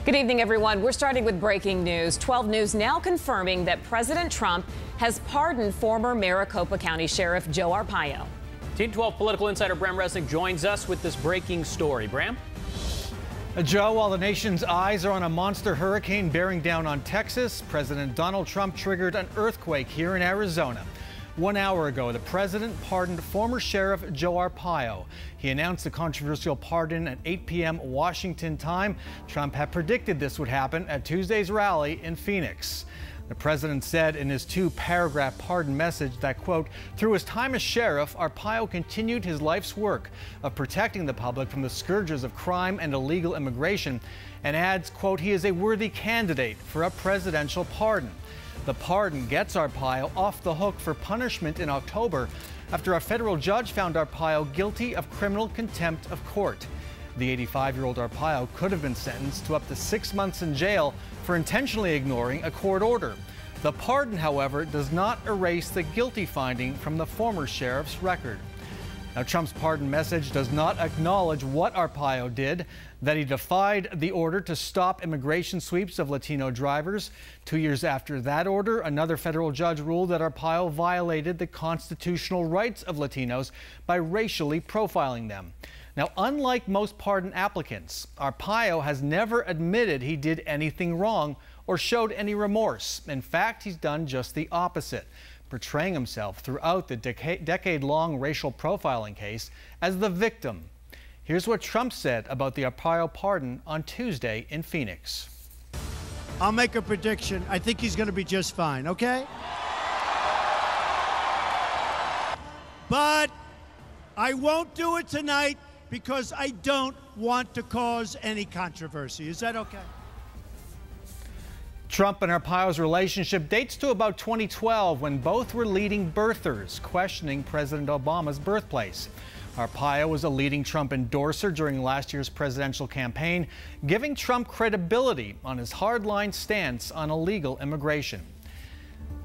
Good evening, everyone. We're starting with breaking news. 12 News now confirming that President Trump has pardoned former Maricopa County Sheriff Joe Arpaio. Team 12 political insider Bram Resnick joins us with this breaking story. Bram? Joe, while the nation's eyes are on a monster hurricane bearing down on Texas, President Donald Trump triggered an earthquake here in Arizona. 1 hour ago, the president pardoned former Sheriff Joe Arpaio. He announced the controversial pardon at 8 p.m. Washington time. Trump had predicted this would happen at Tuesday's rally in Phoenix. The president said in his 2-paragraph pardon message that, quote, through his time as sheriff, Arpaio continued his life's work of protecting the public from the scourges of crime and illegal immigration, and adds, quote, he is a worthy candidate for a presidential pardon. The pardon gets Arpaio off the hook for punishment in October after a federal judge found Arpaio guilty of criminal contempt of court. The 85-year-old Arpaio could have been sentenced to up to 6 months in jail for intentionally ignoring a court order. The pardon, however, does not erase the guilty finding from the former sheriff's record. Now, Trump's pardon message does not acknowledge what Arpaio did, that he defied the order to stop immigration sweeps of Latino drivers. 2 years after that order, another federal judge ruled that Arpaio violated the constitutional rights of Latinos by racially profiling them. Now, unlike most pardon applicants, Arpaio has never admitted he did anything wrong or showed any remorse. In fact, he's done just the opposite, portraying himself throughout the decade-long racial profiling case as the victim. Here's what Trump said about the Arpaio pardon on Tuesday in Phoenix. I'll make a prediction. I think he's going to be just fine, okay? But I won't do it tonight because I don't want to cause any controversy. Is that okay? Trump and Arpaio's relationship dates to about 2012 when both were leading birthers, questioning President Obama's birthplace. Arpaio was a leading Trump endorser during last year's presidential campaign, giving Trump credibility on his hardline stance on illegal immigration.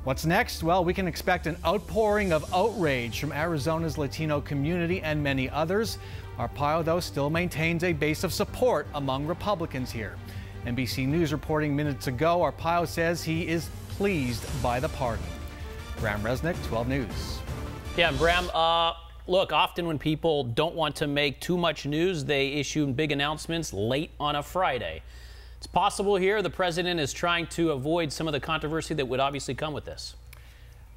What's next? Well, we can expect an outpouring of outrage from Arizona's Latino community and many others. Arpaio, though, still maintains a base of support among Republicans here. NBC News reporting minutes ago, Arpaio says he is pleased by the pardon. Bram Resnick, 12 News. Yeah, Bram, look, often when people don't want to make too much news, they issue big announcements late on a Friday. It's possible here the president is trying to avoid some of the controversy that would obviously come with this.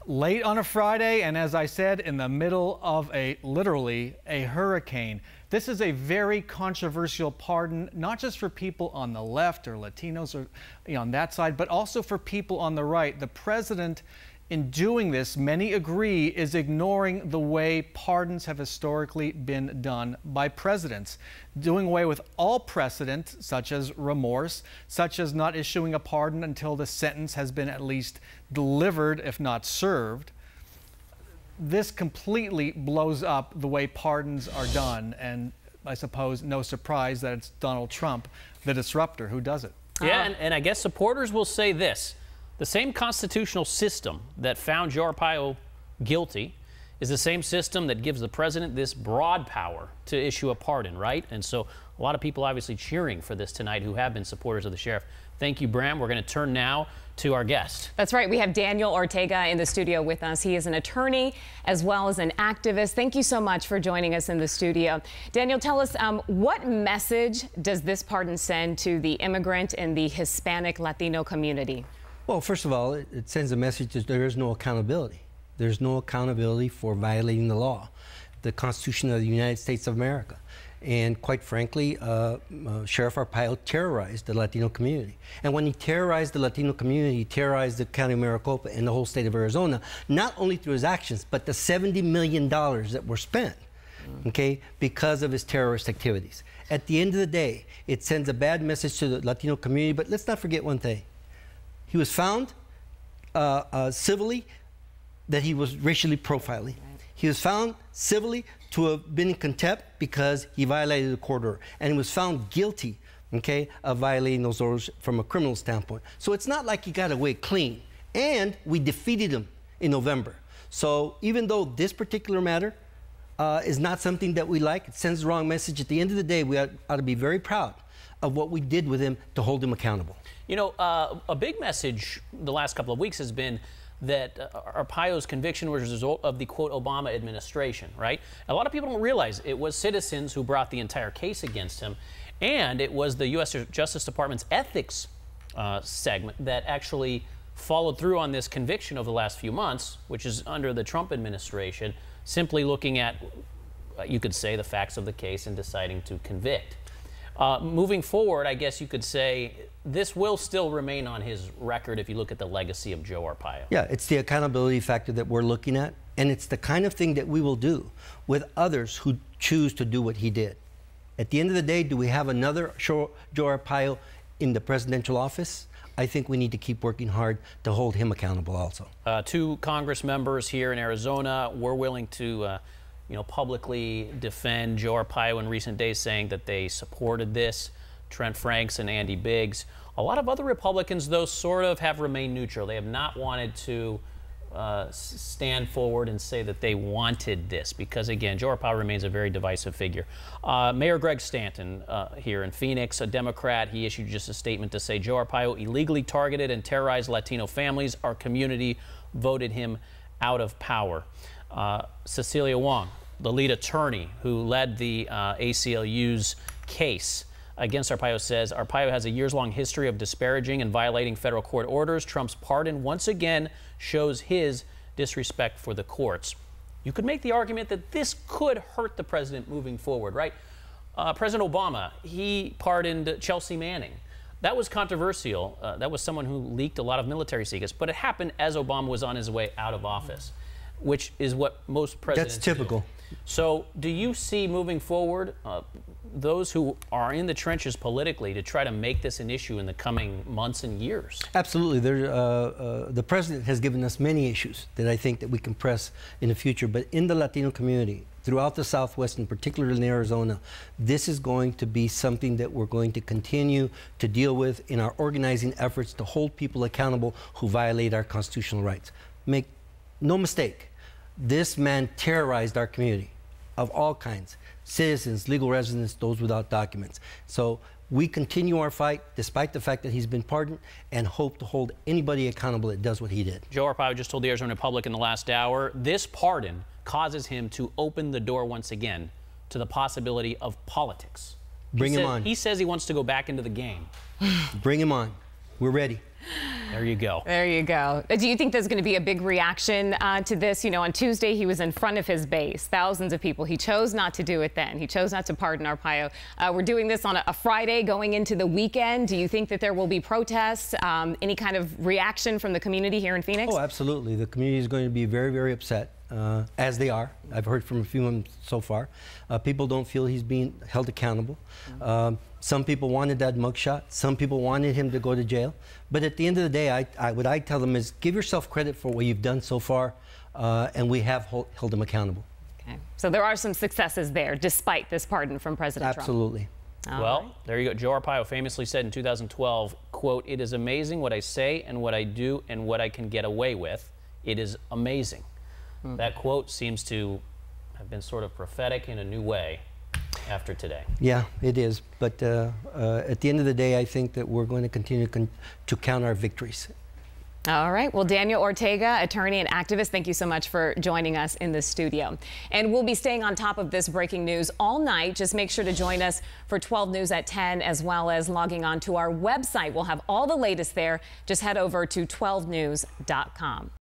Late on a Friday, and as I said, in the middle of literally a hurricane. This is a very controversial pardon, not just for people on the left or Latinos or on that side, but also for people on the right. The president, in doing this, many agree, is ignoring the way pardons have historically been done by presidents, doing away with all precedent, such as remorse, such as not issuing a pardon until the sentence has been at least delivered, if not served. This completely blows up the way pardons are done, and I suppose no surprise that it's Donald Trump, the disruptor, who does it. Yeah, and I guess supporters will say this. The same constitutional system that found Joe Arpaio guilty is the same system that gives the president this broad power to issue a pardon, right? And so a lot of people obviously cheering for this tonight who have been supporters of the sheriff. Thank you, Bram. We're going to turn now to our guest. That's right. We have Daniel Ortega in the studio with us. He is an attorney as well as an activist. Thank you so much for joining us in the studio. Daniel, tell us, what message does this pardon send to the immigrant and the Hispanic Latino community? Well, first of all, it sends a message that there is no accountability. There's no accountability for violating the law, the Constitution of the United States of America. And quite frankly, Sheriff Arpaio terrorized the Latino community. And when he terrorized the Latino community, he terrorized the county of Maricopa and the whole state of Arizona, not only through his actions, but the $70 million that were spent, okay, because of his terrorist activities. At the end of the day, it sends a bad message to the Latino community, but let's not forget one thing. He was found civilly that he was racially profiling. He was found civilly to have been in contempt because he violated the court order. And he was found guilty, okay, of violating those orders from a criminal standpoint. So it's not like he got away clean. And we defeated him in November. So even though this particular matter is not something that we like, it sends the wrong message. At the end of the day, we ought to be very proud of what we did with him to hold him accountable. You know, a big message the last couple of weeks has been that Arpaio's conviction was a result of the, quote, Obama administration, right? A lot of people don't realize it was citizens who brought the entire case against him, and it was the U.S. Justice Department's ethics segment that actually followed through on this conviction over the last few months, which is under the Trump administration, simply looking at, you could say, the facts of the case and deciding to convict. Moving forward, I guess you could say this will still remain on his record if you look at the legacy of Joe Arpaio. Yeah, it's the accountability factor that we're looking at, and it's the kind of thing that we will do with others who choose to do what he did. At the end of the day, do we have another Joe Arpaio in the presidential office? I think we need to keep working hard to hold him accountable also. 2 Congress members here in Arizona were willing to publicly defend Joe Arpaio in recent days, saying that they supported this. Trent Franks and Andy Biggs. A lot of other Republicans, though, sort of have remained neutral. They have not wanted to stand forward and say that they wanted this because, again, Joe Arpaio remains a very divisive figure. Mayor Greg Stanton here in Phoenix, a Democrat, he issued just a statement to say Joe Arpaio illegally targeted and terrorized Latino families. Our community voted him out of power. Cecilia Wong, the lead attorney who led the ACLU's case against Arpaio, says Arpaio has a years-long history of disparaging and violating federal court orders. Trump's pardon once again shows his disrespect for the courts. You could make the argument that this could hurt the president moving forward, right? President Obama, he pardoned Chelsea Manning. That was controversial. That was someone who leaked a lot of military secrets, but it happened as Obama was on his way out of office, which is what most presidents do. That's typical. So do you see moving forward those who are in the trenches politically to try to make this an issue in the coming months and years? Absolutely. The president has given us many issues that I think that we can press in the future. But in the Latino community, throughout the Southwest, and particularly in Arizona, this is going to be something that we're going to continue to deal with in our organizing efforts to hold people accountable who violate our constitutional rights. Make no mistake, this man terrorized our community of all kinds. Citizens, legal residents, those without documents. So we continue our fight despite the fact that he's been pardoned and hope to hold anybody accountable that does what he did. Joe Arpaio just told the Arizona Republic in the last hour, this pardon causes him to open the door once again to the possibility of politics. Bring him on. He says he wants to go back into the game. Bring him on. We're ready. There you go. There you go. Do you think there's going to be a big reaction to this? You know, on Tuesday, he was in front of his base, thousands of people. He chose not to do it then. He chose not to pardon Arpaio. We're doing this on a Friday going into the weekend. Do you think that there will be protests, any kind of reaction from the community here in Phoenix? Oh, absolutely. The community is going to be very, very upset, as they are. I've heard from a few of them so far. People don't feel he's being held accountable. Some people wanted that mugshot. Some people wanted him to go to jail. But at the end of the day, what I tell them is give yourself credit for what you've done so far, and we have held him accountable. Okay. So there are some successes there, despite this pardon from President Trump. Absolutely. Well, there you go. Joe Arpaio famously said in 2012, quote, "It is amazing what I say and what I do and what I can get away with. It is amazing." That quote seems to have been sort of prophetic in a new way after today. Yeah, it is. But at the end of the day, I think that we're going to continue to count our victories. All right. Well, Daniel Ortega, attorney and activist, thank you so much for joining us in the studio. And we'll be staying on top of this breaking news all night. Just make sure to join us for 12 News at 10, as well as logging on to our website. We'll have all the latest there. Just head over to 12news.com.